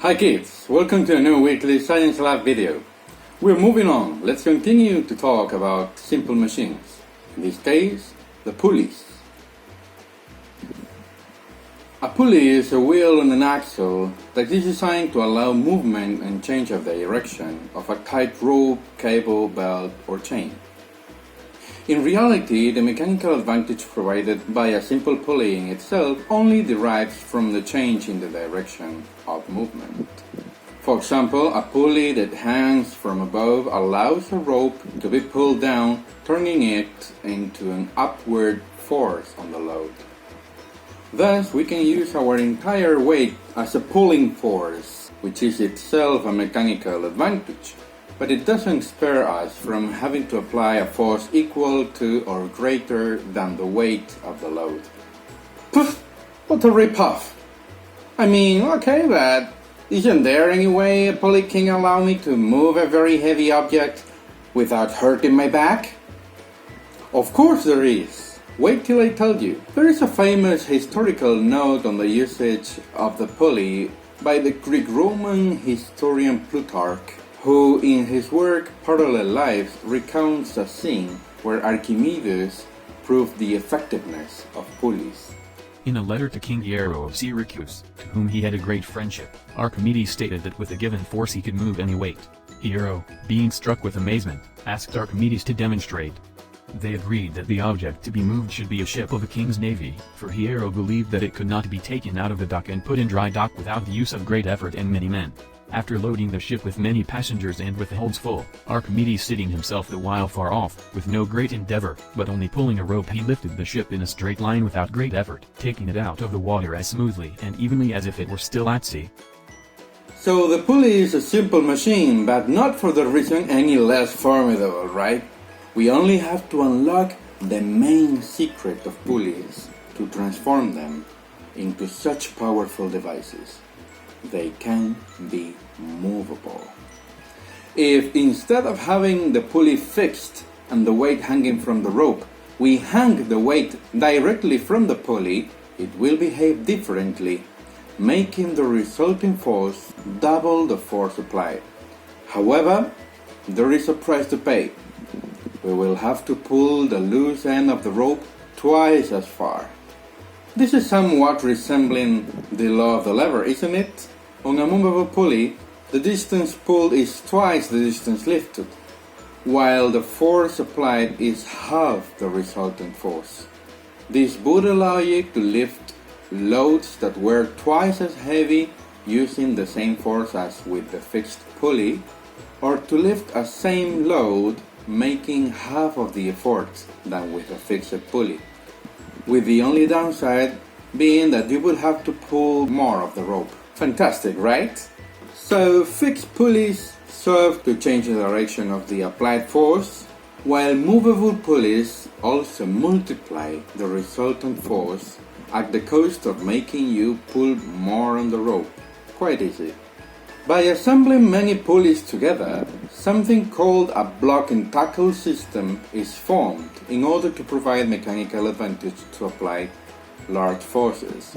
Hi kids, welcome to a new weekly Science Lab video. We're moving on. Let's continue to talk about simple machines. In this case, the pulleys. A pulley is a wheel on an axle that is designed to allow movement and change of direction of a tight rope, cable, belt, or chain. In reality, the mechanical advantage provided by a simple pulley in itself only derives from the change in the direction of movement. For example, a pulley that hangs from above allows a rope to be pulled down, turning it into an upward force on the load. Thus, we can use our entire weight as a pulling force, which is itself a mechanical advantage. But it doesn't spare us from having to apply a force equal to or greater than the weight of the load. Pfff! What a rip-off! I mean, okay, but isn't there any way a pulley can allow me to move a very heavy object without hurting my back? Of course there is. Wait till I tell you. There is a famous historical note on the usage of the pulley by the Greek-Roman historian Plutarch, who in his work Parallel Lives recounts a scene where Archimedes proved the effectiveness of pulleys. In a letter to King Hiero of Syracuse, to whom he had a great friendship, Archimedes stated that with a given force he could move any weight. Hiero, being struck with amazement, asked Archimedes to demonstrate. They agreed that the object to be moved should be a ship of a king's navy, for Hiero believed that it could not be taken out of the dock and put in dry dock without the use of great effort and many men. After loading the ship with many passengers and with the holds full, Archimedes sitting himself the while far off, with no great endeavor, but only pulling a rope, he lifted the ship in a straight line without great effort, taking it out of the water as smoothly and evenly as if it were still at sea. So the pulley is a simple machine, but not for the reason any less formidable, right? We only have to unlock the main secret of pulleys to transform them into such powerful devices. They can be movable. If instead of having the pulley fixed and the weight hanging from the rope, we hang the weight directly from the pulley, it will behave differently, making the resulting force double the force applied. However, there is a price to pay. We will have to pull the loose end of the rope twice as far. This is somewhat resembling the law of the lever, isn't it? On a movable pulley, the distance pulled is twice the distance lifted, while the force applied is half the resultant force. This would allow you to lift loads that were twice as heavy using the same force as with the fixed pulley, or to lift a same load making half of the effort than with a fixed pulley, with the only downside being that you would have to pull more of the rope. Fantastic, right? So fixed pulleys serve to change the direction of the applied force, while movable pulleys also multiply the resultant force at the cost of making you pull more on the rope. Quite easy. By assembling many pulleys together, something called a block and tackle system is formed in order to provide mechanical advantage to apply large forces.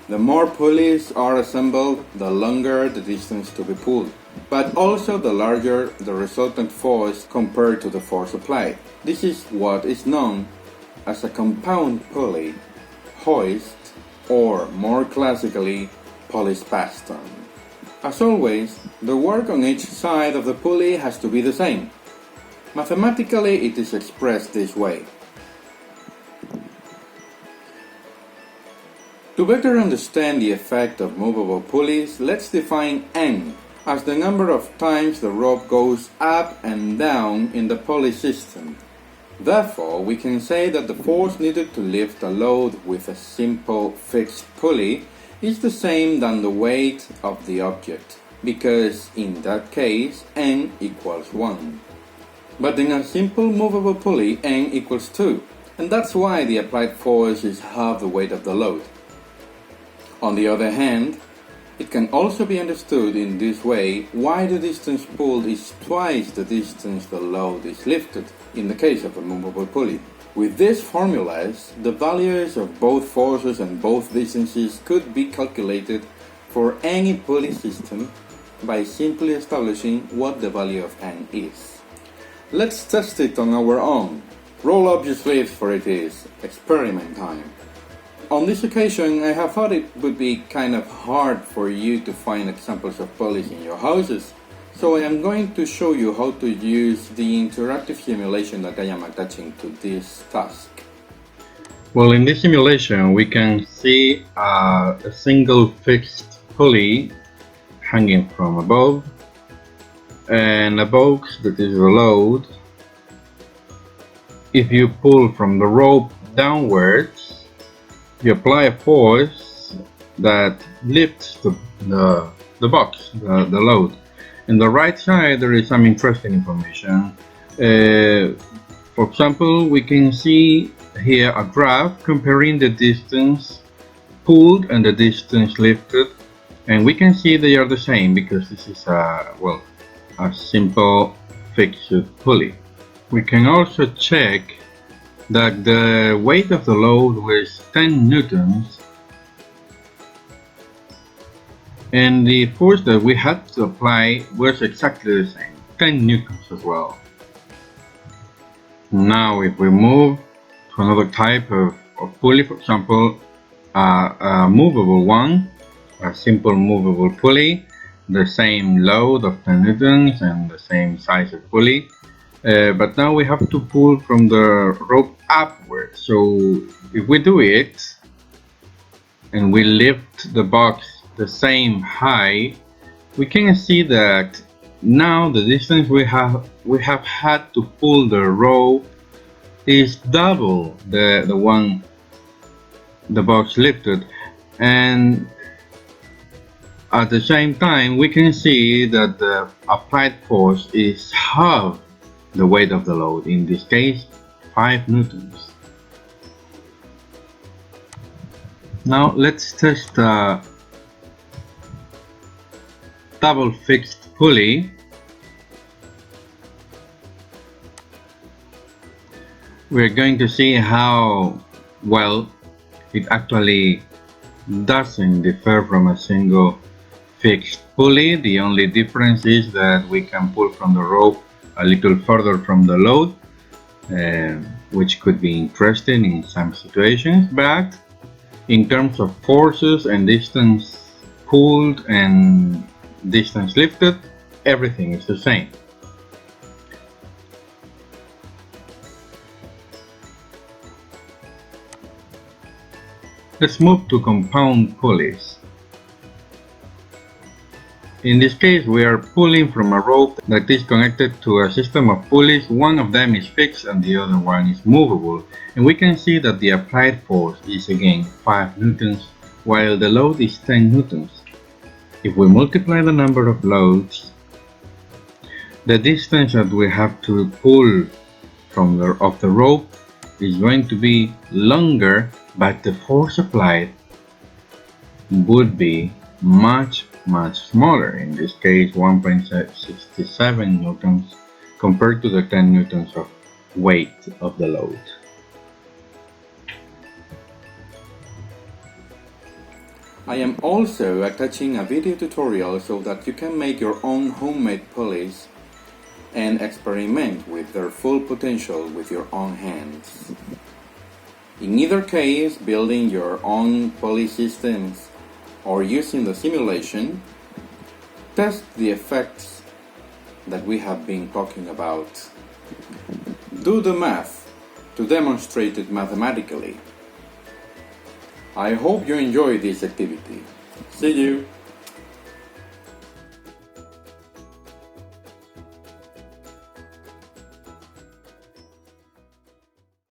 The more pulleys are assembled, the longer the distance to be pulled, but also the larger the resultant force compared to the force applied. This is what is known as a compound pulley, hoist, or more classically, pulley piston. As always, the work on each side of the pulley has to be the same. Mathematically, it is expressed this way. To better understand the effect of movable pulleys, let's define N as the number of times the rope goes up and down in the pulley system. Therefore, we can say that the force needed to lift a load with a simple fixed pulley is the same than the weight of the object, because in that case N equals 1. But in a simple movable pulley, N equals 2, and that's why the applied force is half the weight of the load. On the other hand, it can also be understood in this way why the distance pulled is twice the distance the load is lifted in the case of a movable pulley. With these formulas, the values of both forces and both distances could be calculated for any pulley system by simply establishing what the value of n is. Let's test it on our own. Roll up your sleeves, for it is experiment time. On this occasion, I have thought it would be kind of hard for you to find examples of pulleys in your houses, so I am going to show you how to use the interactive simulation that I am attaching to this task. Well, in this simulation we can see a single fixed pulley hanging from above and a box that is the load. If you pull from the rope downwards, you apply a force that lifts the box, the load. In the right side there is some interesting information. For example, we can see here a graph comparing the distance pulled and the distance lifted, and we can see they are the same because this is a simple fixed pulley. We can also check that the weight of the load was 10 newtons and the force that we had to apply was exactly the same, 10 newtons as well. Now if we move to another type of pulley, for example a movable one, a simple movable pulley, the same load of 10 newtons and the same size of pulley, but now we have to pull from the rope upwards. So if we do it and we lift the box the same height, we can see that now the distance we have had to pull the rope is double the one the box lifted, and at the same time we can see that the applied force is half the weight of the load, in this case 5 newtons. Now let's test a double fixed pulley. We're going to see how well it actually doesn't differ from a single fixed pulley. The only difference is that we can pull from the rope a little further from the load, which could be interesting in some situations, but in terms of forces and distance pulled and distance lifted, everything is the same. Let's move to compound pulleys. In this case we are pulling from a rope that is connected to a system of pulleys. One of them is fixed and the other one is movable, and we can see that the applied force is again 5 newtons while the load is 10 newtons. If we multiply the number of loads, the distance that we have to pull from the rope is going to be longer, but the force applied would be much smaller, in this case 1.67 newtons compared to the 10 newtons of weight of the load. I am also attaching a video tutorial so that you can make your own homemade pulleys and experiment with their full potential with your own hands. In either case, building your own pulley systems or using the simulation, test the effects that we have been talking about. Do the math to demonstrate it mathematically. I hope you enjoy this activity. See you!